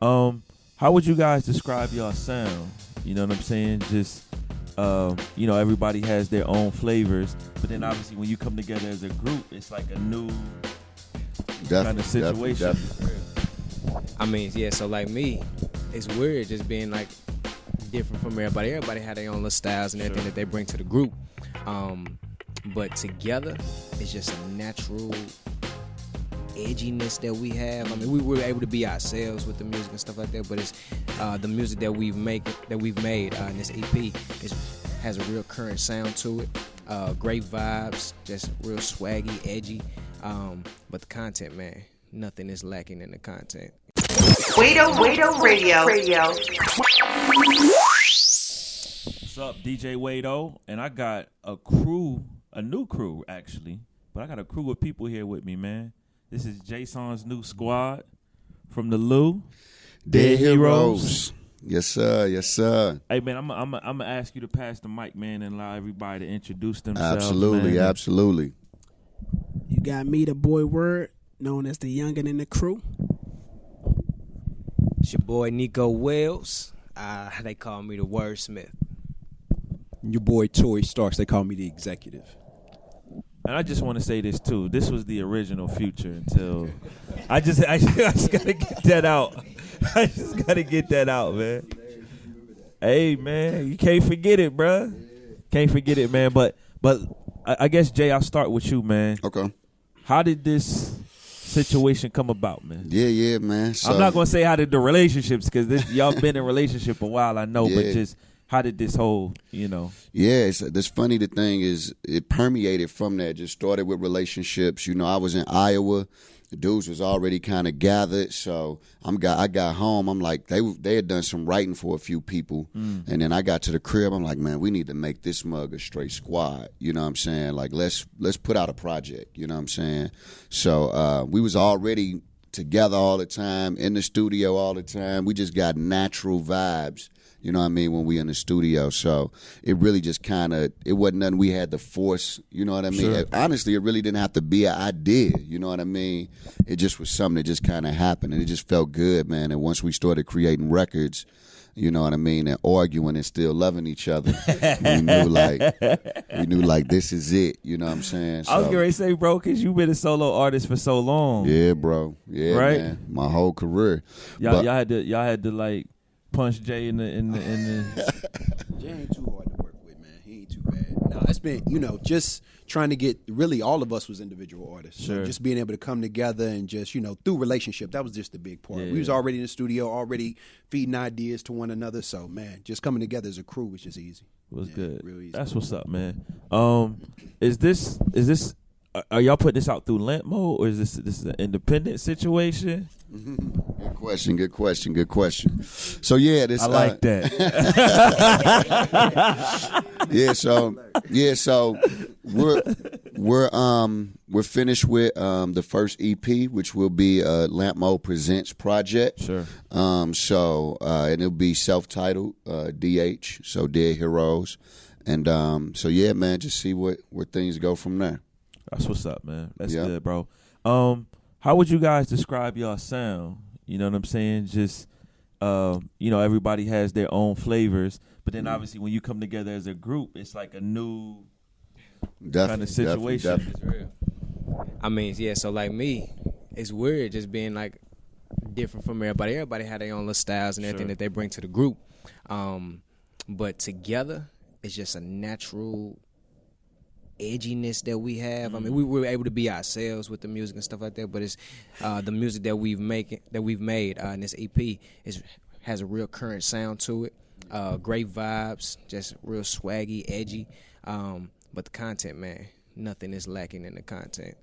How would you guys describe y'all sound? You know what I'm saying? Just everybody has their own flavors, but then obviously when you come together as a group, it's like a new kind of situation. I mean, yeah. So like me, it's weird just being like different from everybody. Everybody had their own little styles and everything that they bring to the group. But together, it's just a natural edginess that we have. I mean, we were able to be ourselves with the music and stuff like that, but it's the music that we've made in this EP has a real current sound to it. Great vibes, just real swaggy, edgy. But the content, man, nothing is lacking in the content. Wado Radio. What's up, DJ Wado? And I got a new crew actually, but I got a crew of people here with me, man. This is JSon's new squad from the Lou. Dead Heroes. Yes, sir. Hey, man, I'm gonna ask you to pass the mic, man, and allow everybody to introduce themselves. Absolutely. You got me, the BoyWord, known as the youngin' in the crew. It's your boy Nico Wells. They call me the wordsmith. Your boy Tory Starks. They call me the executive. And I just want to say this too. This was the original Future until I just gotta get that out. I just gotta get that out, man. Hey, man, you can't forget it, bruh. Can't forget it, man. But I guess Jay, I'll start with you, man. Okay. How did this situation come about, man? Yeah, man. So, I'm not gonna say how did the relationships, because y'all been in a relationship a while, I know, but just how did this whole, Yeah, this funny. The thing is, it permeated from that. Just started with relationships. I was in Iowa. The dudes was already kind of gathered. So I got home. I'm like, they had done some writing for a few people. And then I got to the crib. I'm like, man, we need to make this mug a straight squad. You know what I'm saying? Like, let's put out a project. You know what I'm saying? So we was already together all the time, in the studio all the time. We just got natural vibes. You know what I mean, when we in the studio. So it really just it wasn't nothing we had to force, you know what I mean? Sure. Honestly, it really didn't have to be an idea, you know what I mean? It just was something that just kind of happened, and it just felt good, man. And once we started creating records, you know what I mean, and arguing and still loving each other, we knew like this is it, you know what I'm saying? So, I was going to say, bro, because you've been a solo artist for so long. Yeah, bro. Yeah, right? Man. My whole career. Y'all had to like punch Jay in the Jay ain't too hard to work with, man. He ain't too bad. No, it's been, just trying to get, really all of us was individual artists. Sure. So just being able to come together and just, through relationship, that was just the big part. Yeah. We was already in the studio, already feeding ideas to one another. So, man, just coming together as a crew was just easy. It was good. Real easy. That's what's up, man. Is this are y'all putting this out through Lamp Mode, or is this an independent situation? Good question. So yeah, this I like that. So we're finished with the first EP, which will be Lamp Mode Presents project. Sure. And it'll be self-titled DH, so Dead Heroes, and so yeah, man, just see where things go from there. That's what's up, man. That's good, bro. How would you guys describe y'all sound? You know what I'm saying? Just, everybody has their own flavors, but then obviously when you come together as a group, it's like a new kind of situation. Definitely. I mean, yeah. So like me, it's weird just being like different from everybody. Everybody had their own little styles and everything that they bring to the group. But together, it's just a natural edginess that we have. I mean, we were able to be ourselves with the music and stuff like that, but it's the music that we've made in this EP has a real current sound to it. Great vibes, just real swaggy, edgy. But the content, man, nothing is lacking in the content.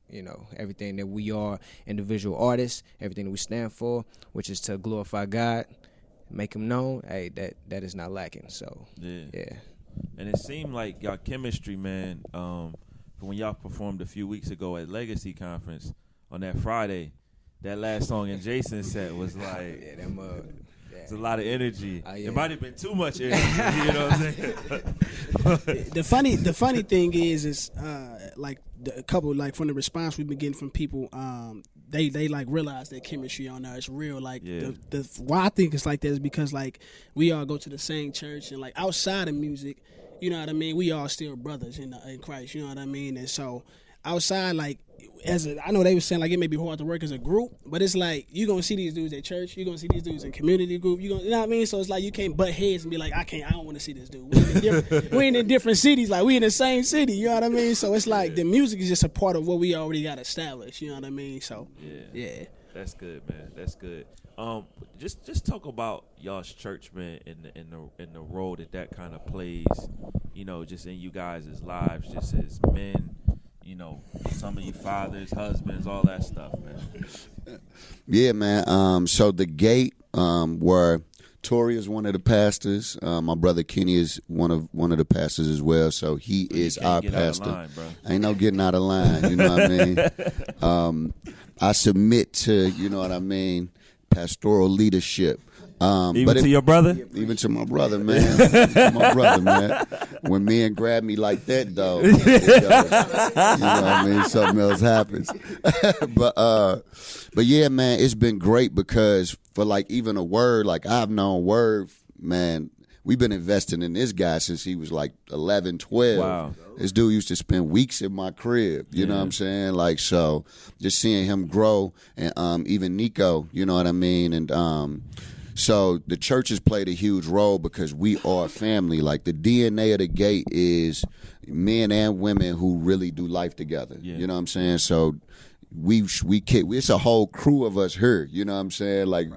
Everything that we are, individual artists, everything that we stand for, which is to glorify God, make Him known. Hey, that is not lacking. So yeah. And it seemed like y'all chemistry, man, from when y'all performed a few weeks ago at Legacy Conference on that Friday, that last song in JSon set was like, it's a lot of energy. It might have been too much energy, you know what I'm saying? The funny thing is like a couple, like from the response we've been getting from people, they like realize that chemistry on there. It's real. Like Yeah. the why I think it's like that is because like we all go to the same church, and like outside of music, you know what I mean. We all still brothers in Christ. You know what I mean. And so outside, like I know they were saying like it may be hard to work as a group, but it's like you gonna see these dudes at church, you gonna see these dudes in community group, you know what I mean. So it's like you can't butt heads and be like I don't want to see this dude. We ain't in different cities, like we in the same city. You know what I mean. So it's like the music is just a part of what we already got established. You know what I mean. So yeah. That's good, man. That's good. Just talk about y'all's church, man, in the role that kind of plays, you know, just in you guys' lives, just as men, you know, some of you fathers, husbands, all that stuff, man. Yeah, man. So the gate, where Tory is one of the pastors. My brother Kenny is one of the pastors as well. So he is our pastor. Out of line, bro. Ain't no getting out of line. You know what I mean? I submit to, you know what I mean, pastoral leadership. Even to your brother? Even to my brother, man. To my brother, man. When men grab me like that, though, you know what I mean? Something else happens. But yeah, man, it's been great because for like even a word, like I've known Word, man, we've been investing in this guy since he was like 11, 12. Wow. This dude used to spend weeks in my crib, you know what I'm saying? Like, so just seeing him grow and even Nico, you know what I mean? And so the church has played a huge role because we are family. Like the DNA of the gate is men and women who really do life together. Yeah. You know what I'm saying? So it's a whole crew of us here. You know what I'm saying? Like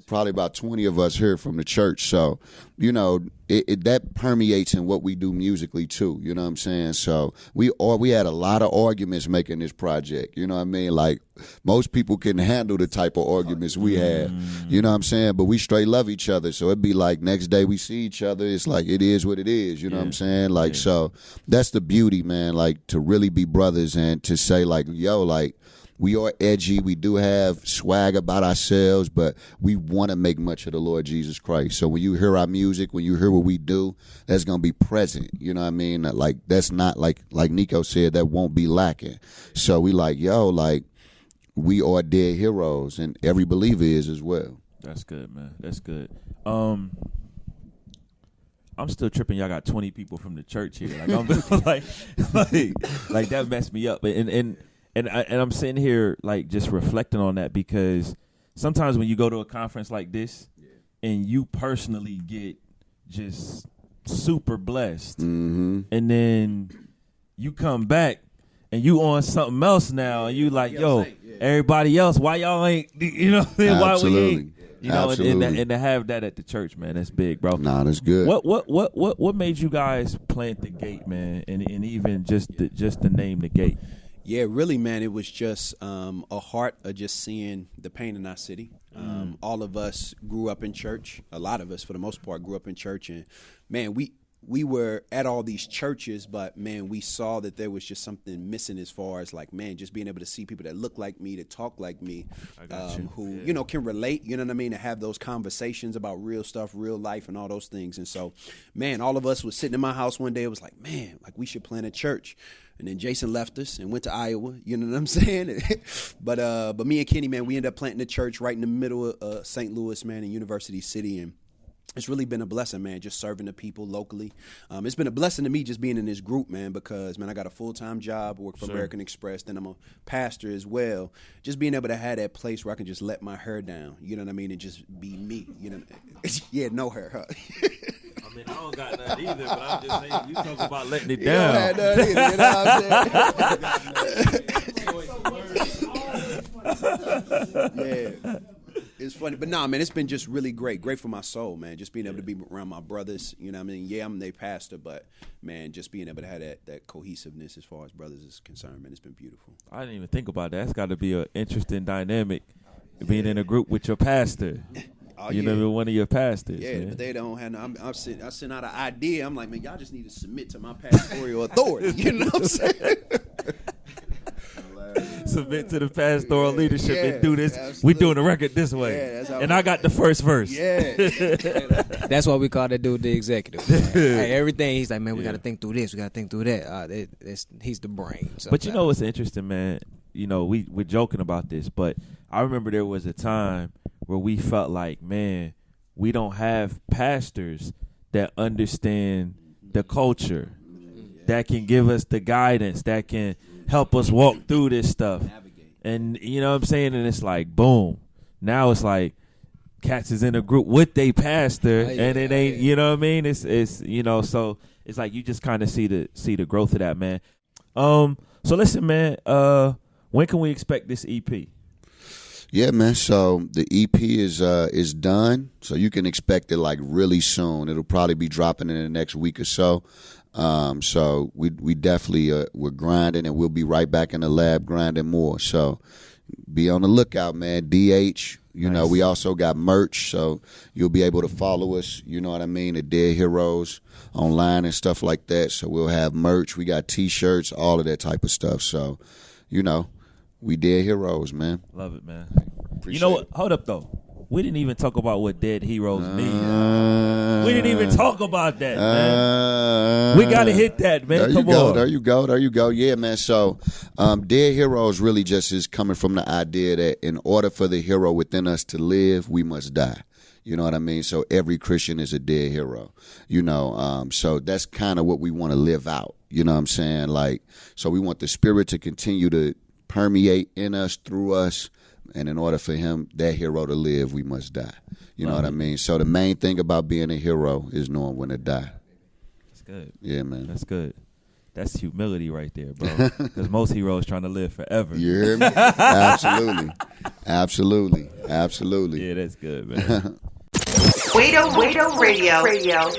probably about 20 of us here from the church. So, you know, that permeates in what we do musically too. You know what I'm saying? So we had a lot of arguments making this project. You know what I mean? Like most people can handle the type of arguments we had. You know what I'm saying? But we straight love each other. So it'd be like next day we see each other. It's like it is what it is. You know what I'm saying? Like so that's the beauty, man. Like to really be brothers and to say like, yo, like we are edgy. We do have swag about ourselves, but we want to make much of the Lord Jesus Christ. So when you hear our music, when you hear what we do, that's going to be present. You know what I mean? Like, that's not like Nico said, that won't be lacking. So we like, yo, like, we are dead heroes, and every believer is as well. That's good, man. That's good. I'm still tripping. Y'all got 20 people from the church here. Like, I'm like that messed me up. And I'm sitting here like just reflecting on that because sometimes when you go to a conference like this and you personally get just super blessed, and then you come back and you on something else now, and you like, yo, everybody else, why y'all ain't, you know, why we ain't, you know, and to have that at the church, man, that's big, bro. Nah, that's good. What made you guys plant the gate, man, and even just the name the gate? Yeah, really, man, it was just a heart of just seeing the pain in our city. All of us grew up in church. A lot of us, for the most part, grew up in church. And, man, we were at all these churches, but, man, we saw that there was just something missing as far as, like, man, just being able to see people that look like me, that talk like me, who, you know, can relate, you know what I mean, to have those conversations about real stuff, real life, and all those things. And so, man, all of us was sitting in my house one day. It was like, man, like, we should plant a church. And then JSon left us and went to Iowa, you know what I'm saying? But me and Kenny, man, we ended up planting a church right in the middle of St. Louis, man, in University City. And it's really been a blessing, man, just serving the people locally. It's been a blessing to me just being in this group, man, because, man, I got a full-time job, work for American Express, then I'm a pastor as well. Just being able to have that place where I can just let my hair down, you know what I mean, and just be me, you know? Yeah, no hair, huh? I mean, I don't got none either, but I'm just saying, you talk about letting it down. You don't have none either, you know what I'm saying? Yeah. It's funny, but nah, man, it's been just really great for my soul, man. Just being able to be around my brothers, you know what I mean? Yeah, I'm their pastor, but, man, just being able to have that cohesiveness as far as brothers is concerned, man, it's been beautiful. I didn't even think about that. That's got to be an interesting dynamic, being in a group with your pastor. Oh, you know, one of your pastors. Yeah, man. but they don't have no, I sent out an idea. I'm like, man, y'all just need to submit to my pastoral authority. You know what I'm saying? Submit to the pastoral leadership and do this. Absolutely. We doing the record this way. Yeah, that's how and I got the first verse. Yeah. That's why we call that dude the executive. Hey, everything, he's like, man, we got to think through this. We got to think through that. He's the brain. But you know what's interesting, man? we're joking about this, but I remember there was a time where we felt like, man, we don't have pastors that understand the culture, that can give us the guidance, that can help us walk through this stuff. And you know what I'm saying? And it's like, boom. Now it's like cats is in a group with they pastor, and it ain't, you know what I mean? It's so it's like you just kind of see the growth of that, man. So listen, man, when can we expect this EP? Yeah, man. So the EP is done. So you can expect it like really soon. It'll probably be dropping in the next week or so. So we definitely we're grinding, and we'll be right back in the lab grinding more. So be on the lookout, man. DH. You know, we also got merch, so you'll be able to follow us, you know what I mean, the Dead Heroes online and stuff like that. So we'll have merch. We got T-shirts, all of that type of stuff. So, you know, we Dead Heroes, man. Love it, man. Appreciate you know what? it. Hold up, though. We didn't even talk about what Dead Heroes mean. We didn't even talk about that, man. We got to hit that, man. Come on. There you go. Yeah, man. So Dead Heroes really just is coming from the idea that in order for the hero within us to live, we must die. You know what I mean? So every Christian is a dead hero, you know. So that's kind of what we want to live out. You know what I'm saying? Like, so we want the spirit to continue to permeate in us, through us. And in order for that hero to live, we must die. You know what I mean? So the main thing about being a hero is knowing when to die. That's good. Yeah, man. That's good. That's humility right there, bro. Because most heroes trying to live forever. You hear me? Absolutely. Yeah, that's good, man. Wado Radio.